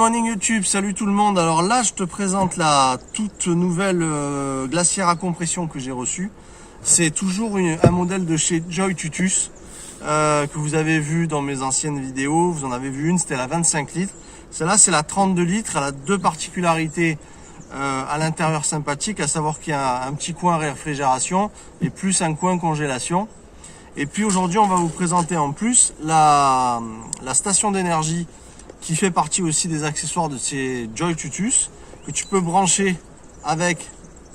morning YouTube, salut tout le monde. Alors là, je te présente la toute nouvelle glacière à compression que j'ai reçue. C'est toujours un modèle de chez Joy-Tutus que vous avez vu dans mes anciennes vidéos. Vous en avez vu une, c'était la 25 litres. Celle-là, c'est la 32 litres. Elle a deux particularités à l'intérieur sympathiques, à savoir qu'il y a un petit coin réfrigération et plus un coin congélation. Et puis aujourd'hui, on va vous présenter en plus la station d'énergie qui fait partie aussi des accessoires de ces Joy-Tutus que tu peux brancher avec,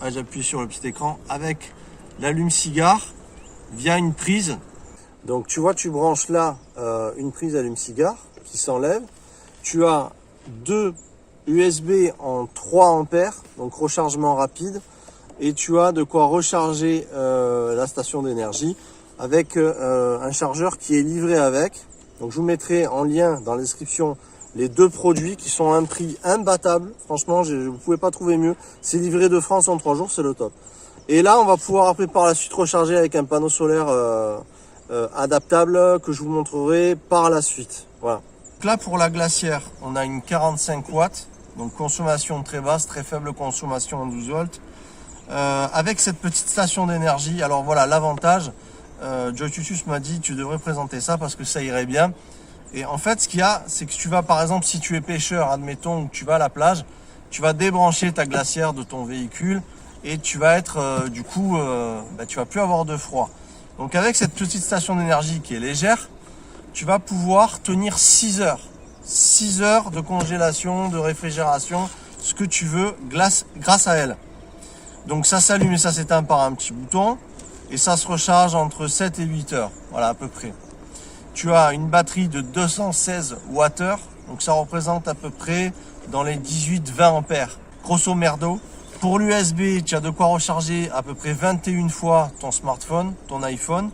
j'appuie sur le petit écran, avec l'allume-cigare via une prise. Donc tu vois, tu branches là une prise allume-cigare qui s'enlève. Tu as deux USB en 3 ampères, donc rechargement rapide, et tu as de quoi recharger la station d'énergie avec un chargeur qui est livré avec. Donc je vous mettrai en lien dans la description les deux produits qui sont à un prix imbattable. Franchement, vous ne pouvez pas trouver mieux. C'est livré de France en 3 jours, c'est le top. Et là, on va pouvoir après par la suite recharger avec un panneau solaire adaptable que je vous montrerai par la suite. Voilà. Donc là, pour la glacière, on a une 45 watts, donc consommation très basse, très faible consommation en 12 volts. Avec cette petite station d'énergie, alors voilà l'avantage. Joy-Tutus m'a dit tu devrais présenter ça parce que ça irait bien. Et en fait, ce qu'il y a, c'est que tu vas, par exemple, si tu es pêcheur, admettons, que tu vas à la plage, tu vas débrancher ta glacière de ton véhicule et tu vas être, tu vas plus avoir de froid. Donc avec cette petite station d'énergie qui est légère, tu vas pouvoir tenir 6 heures. 6 heures de congélation, de réfrigération, ce que tu veux, grâce à elle. Donc ça s'allume et ça s'éteint par un petit bouton. Et ça se recharge entre 7 et 8 heures. Voilà, à peu près. Tu as une batterie de 216 Wh, donc ça représente à peu près dans les 18-20 ampères, grosso merdo. Pour l'USB, tu as de quoi recharger à peu près 21 fois ton smartphone, ton iPhone,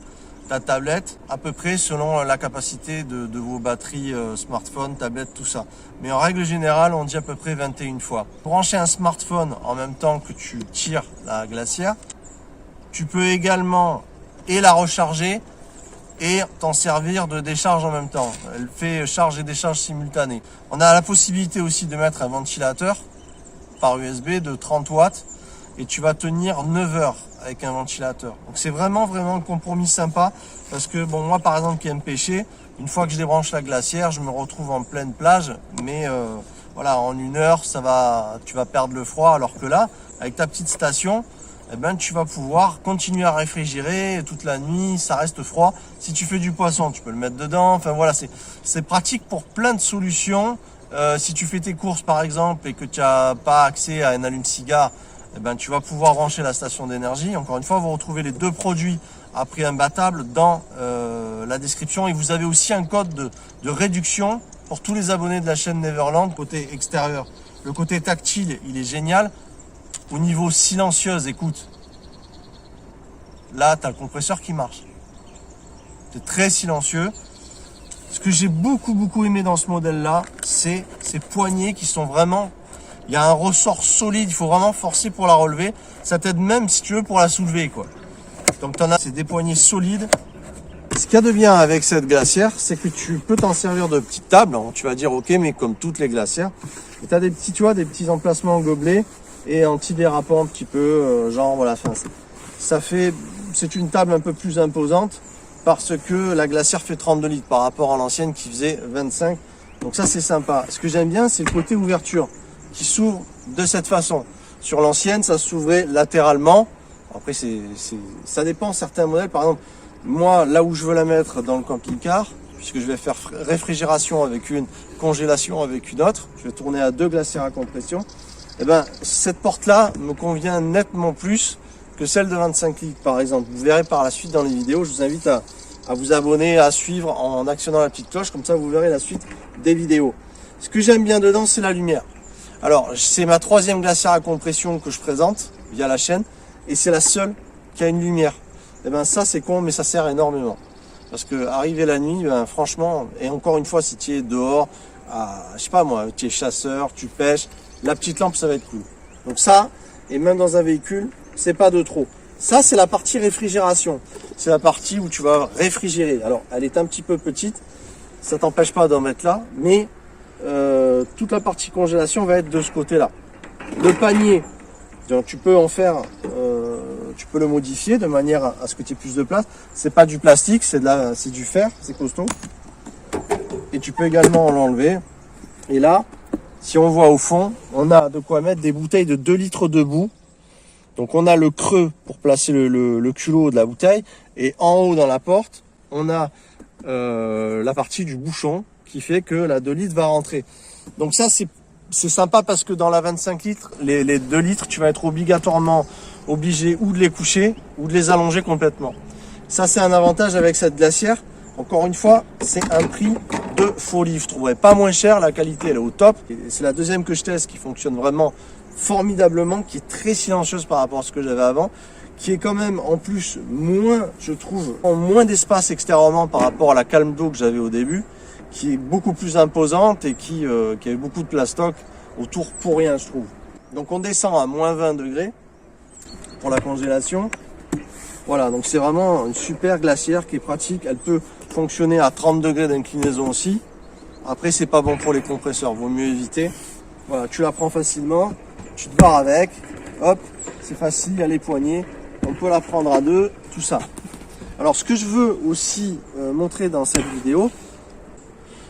ta tablette, à peu près selon la capacité de vos batteries smartphone, tablette, tout ça. Mais en règle générale, on dit à peu près 21 fois. Brancher un smartphone en même temps que tu tires la glacière, tu peux également la recharger et t'en servir de décharge en même temps. Elle fait charge et décharge simultanée. On a la possibilité aussi de mettre un ventilateur par USB de 30 watts et tu vas tenir 9 heures avec un ventilateur. Donc c'est vraiment un compromis sympa parce que bon, moi par exemple qui aime pêcher, une fois que je débranche la glacière, je me retrouve en pleine plage, mais voilà, en 1 heure, tu vas perdre le froid, alors que là, avec ta petite station, eh ben, tu vas pouvoir continuer à réfrigérer toute la nuit, ça reste froid. Si tu fais du poisson, tu peux le mettre dedans. Enfin voilà, c'est pratique pour plein de solutions. Si tu fais tes courses par exemple et que tu n'as pas accès à un allume-cigare, eh ben, tu vas pouvoir brancher la station d'énergie. Encore une fois, vous retrouvez les deux produits à prix imbattable dans la description. Et vous avez aussi un code de réduction pour tous les abonnés de la chaîne Neverland. Côté extérieur, le côté tactile, il est génial. Au niveau silencieuse, écoute, là, tu as le compresseur qui marche. C'est très silencieux. Ce que j'ai beaucoup aimé dans ce modèle-là, c'est ces poignées qui sont vraiment... Il y a un ressort solide, il faut vraiment forcer pour la relever. Ça t'aide même, si tu veux, pour la soulever, quoi. Donc, c'est des poignées solides. Ce qu'il y a de bien avec cette glacière, c'est que tu peux t'en servir de petite table. Hein. Tu vas dire, ok, mais comme toutes les glacières. Et tu as des petits emplacements en gobelet et anti-dérapant un petit peu, genre voilà, c'est une table un peu plus imposante parce que la glacière fait 32 litres par rapport à l'ancienne qui faisait 25. Donc ça c'est sympa. Ce que j'aime bien, c'est le côté ouverture qui s'ouvre de cette façon. Sur l'ancienne, ça s'ouvrait latéralement. Après ça dépend certains modèles. Par exemple, moi là où je veux la mettre dans le camping-car, puisque je vais faire réfrigération avec une, congélation avec une autre, je vais tourner à 2 glacières à compression. Eh ben, cette porte-là me convient nettement plus que celle de 25 litres, par exemple. Vous verrez par la suite dans les vidéos. Je vous invite à vous abonner, à suivre en actionnant la petite cloche. Comme ça, vous verrez la suite des vidéos. Ce que j'aime bien dedans, c'est la lumière. Alors, c'est ma 3e glacière à compression que je présente via la chaîne. Et c'est la seule qui a une lumière. Eh ben, ça, c'est con, mais ça sert énormément. Parce que arriver la nuit, ben, franchement, et encore une fois, si tu es dehors, je sais pas moi, tu es chasseur, tu pêches, la petite lampe, ça va être cool. Donc ça, et même dans un véhicule, c'est pas de trop. Ça, c'est la partie réfrigération. C'est la partie où tu vas réfrigérer. Alors, elle est un petit peu petite. Ça t'empêche pas d'en mettre là. Mais toute la partie congélation va être de ce côté-là. Le panier, donc tu peux en faire, tu peux le modifier de manière à ce que tu aies plus de place. C'est pas du plastique, c'est du fer, c'est costaud. Et tu peux également l'enlever. Et là, si on voit au fond, on a de quoi mettre des bouteilles de 2 litres debout. Donc on a le creux pour placer le culot de la bouteille. Et en haut dans la porte, on a la partie du bouchon qui fait que la 2 litres va rentrer. Donc ça c'est sympa parce que dans la 25 litres, les 2 litres, tu vas être obligatoirement obligé ou de les coucher ou de les allonger complètement. Ça c'est un avantage avec cette glacière. Encore une fois, c'est un prix de folie. Je trouverais pas moins cher, la qualité elle est au top. C'est la deuxième que je teste qui fonctionne vraiment formidablement, qui est très silencieuse par rapport à ce que j'avais avant, qui est quand même en plus moins, je trouve, en moins d'espace extérieurement par rapport à la calme d'eau que j'avais au début, qui est beaucoup plus imposante et qui avait beaucoup de plastoc autour pour rien, je trouve. Donc on descend à moins 20 degrés pour la congélation. Voilà, donc c'est vraiment une super glacière qui est pratique. Elle peut fonctionner à 30 degrés d'inclinaison aussi. Après, c'est pas bon pour les compresseurs, vaut mieux éviter. Voilà, tu la prends facilement, tu te barres avec, hop, c'est facile, il y a les poignées, on peut la prendre à deux, tout ça. Alors, ce que je veux aussi montrer dans cette vidéo,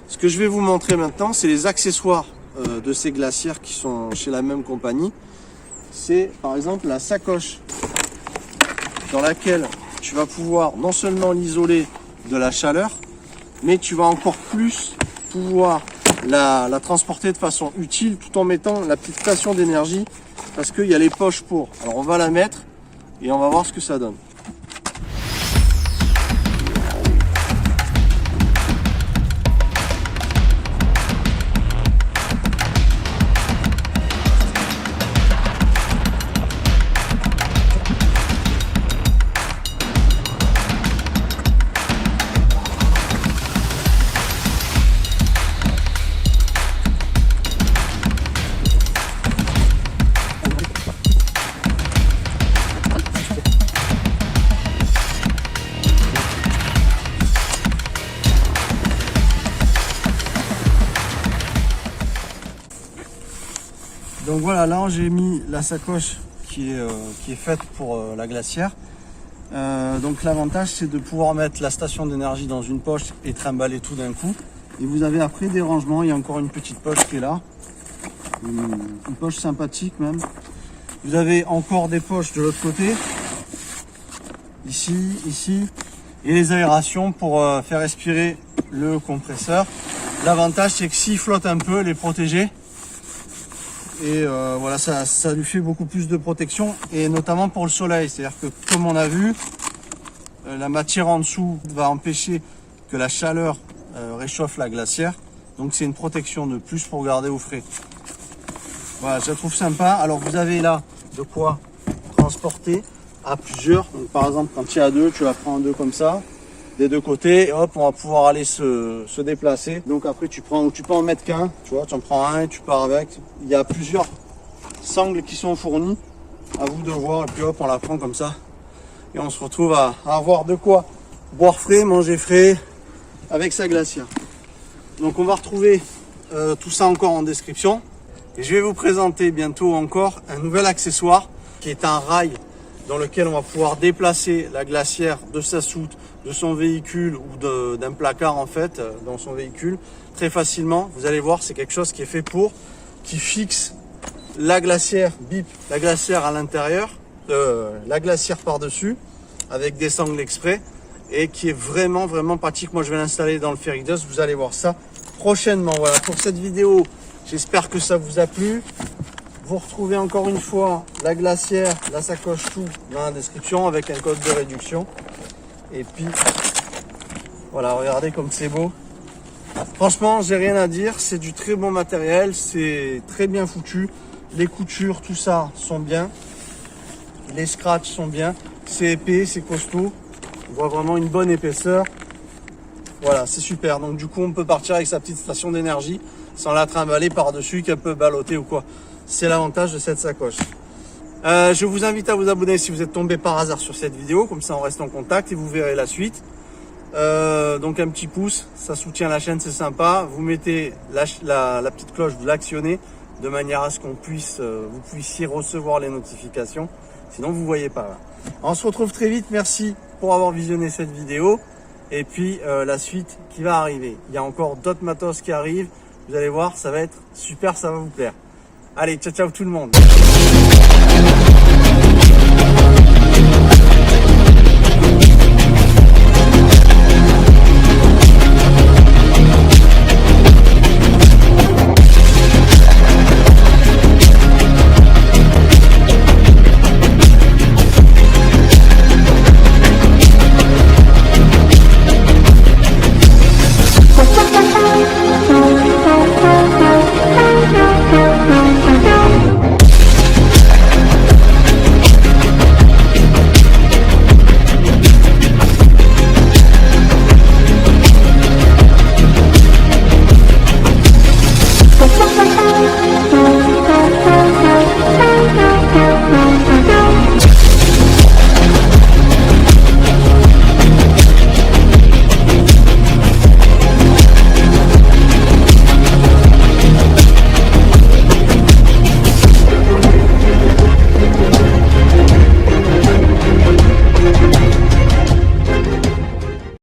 ce que je vais vous montrer maintenant, c'est les accessoires de ces glacières qui sont chez la même compagnie. C'est par exemple la sacoche dans laquelle tu vas pouvoir non seulement l'isoler de la chaleur, mais tu vas encore plus pouvoir la transporter de façon utile tout en mettant la petite station d'énergie parce qu'il y a les poches pour. Alors on va la mettre et on va voir ce que ça donne. Donc voilà, là j'ai mis la sacoche qui est faite pour la glacière. Donc l'avantage c'est de pouvoir mettre la station d'énergie dans une poche et trimballer tout d'un coup. Et vous avez après des rangements, il y a encore une petite poche qui est là. Une poche sympathique même. Vous avez encore des poches de l'autre côté. Ici, ici. Et les aérations pour faire respirer le compresseur. L'avantage c'est que s'il flotte un peu, les protéger. Et voilà, ça lui fait beaucoup plus de protection, et notamment pour le soleil. C'est-à-dire que, comme on a vu, la matière en dessous va empêcher que la chaleur réchauffe la glacière. Donc c'est une protection de plus pour garder au frais. Voilà, je la trouve sympa. Alors vous avez là de quoi transporter à plusieurs. Donc par exemple, quand tu es à deux, tu la prends en deux comme ça, des deux côtés, et hop, on va pouvoir aller se déplacer. Donc après tu peux en mettre qu'un, tu vois, tu en prends un et tu pars avec. Il y a plusieurs sangles qui sont fournis, à vous de voir, et puis hop, on la prend comme ça. Et on se retrouve à avoir de quoi boire frais, manger frais avec sa glacière. Donc on va retrouver tout ça encore en description. Et je vais vous présenter bientôt encore un nouvel accessoire qui est un rail dans lequel on va pouvoir déplacer la glacière de sa soute, de son véhicule ou d'un placard en fait dans son véhicule très facilement. Vous allez voir, c'est quelque chose qui est fait qui fixe la glacière, bip, la glacière à l'intérieur, la glacière par-dessus avec des sangles exprès, et qui est vraiment pratique. Moi je vais l'installer dans le Feridos, vous allez voir ça prochainement. Voilà pour cette vidéo, j'espère que ça vous a plu. Vous retrouvez encore une fois la glacière, la sacoche, tout dans la description avec un code de réduction. Et puis voilà, regardez comme c'est beau. Franchement, j'ai rien à dire, c'est du très bon matériel, c'est très bien foutu. Les coutures, tout ça sont bien. Les scratchs sont bien. C'est épais, c'est costaud. On voit vraiment une bonne épaisseur. Voilà, c'est super. Donc du coup, on peut partir avec sa petite station d'énergie sans la trimballer par-dessus qu'elle peut balloter ou quoi. C'est l'avantage de cette sacoche. Je vous invite à vous abonner si vous êtes tombé par hasard sur cette vidéo. Comme ça, on reste en contact et vous verrez la suite. Donc un petit pouce, ça soutient la chaîne, c'est sympa. Vous mettez la petite cloche, vous l'actionnez de manière à ce qu'on puisse, vous puissiez recevoir les notifications. Sinon vous voyez pas. Là. On se retrouve très vite. Merci pour avoir visionné cette vidéo. Et puis la suite qui va arriver. Il y a encore d'autres matos qui arrivent. Vous allez voir, ça va être super, ça va vous plaire. Allez, ciao ciao tout le monde.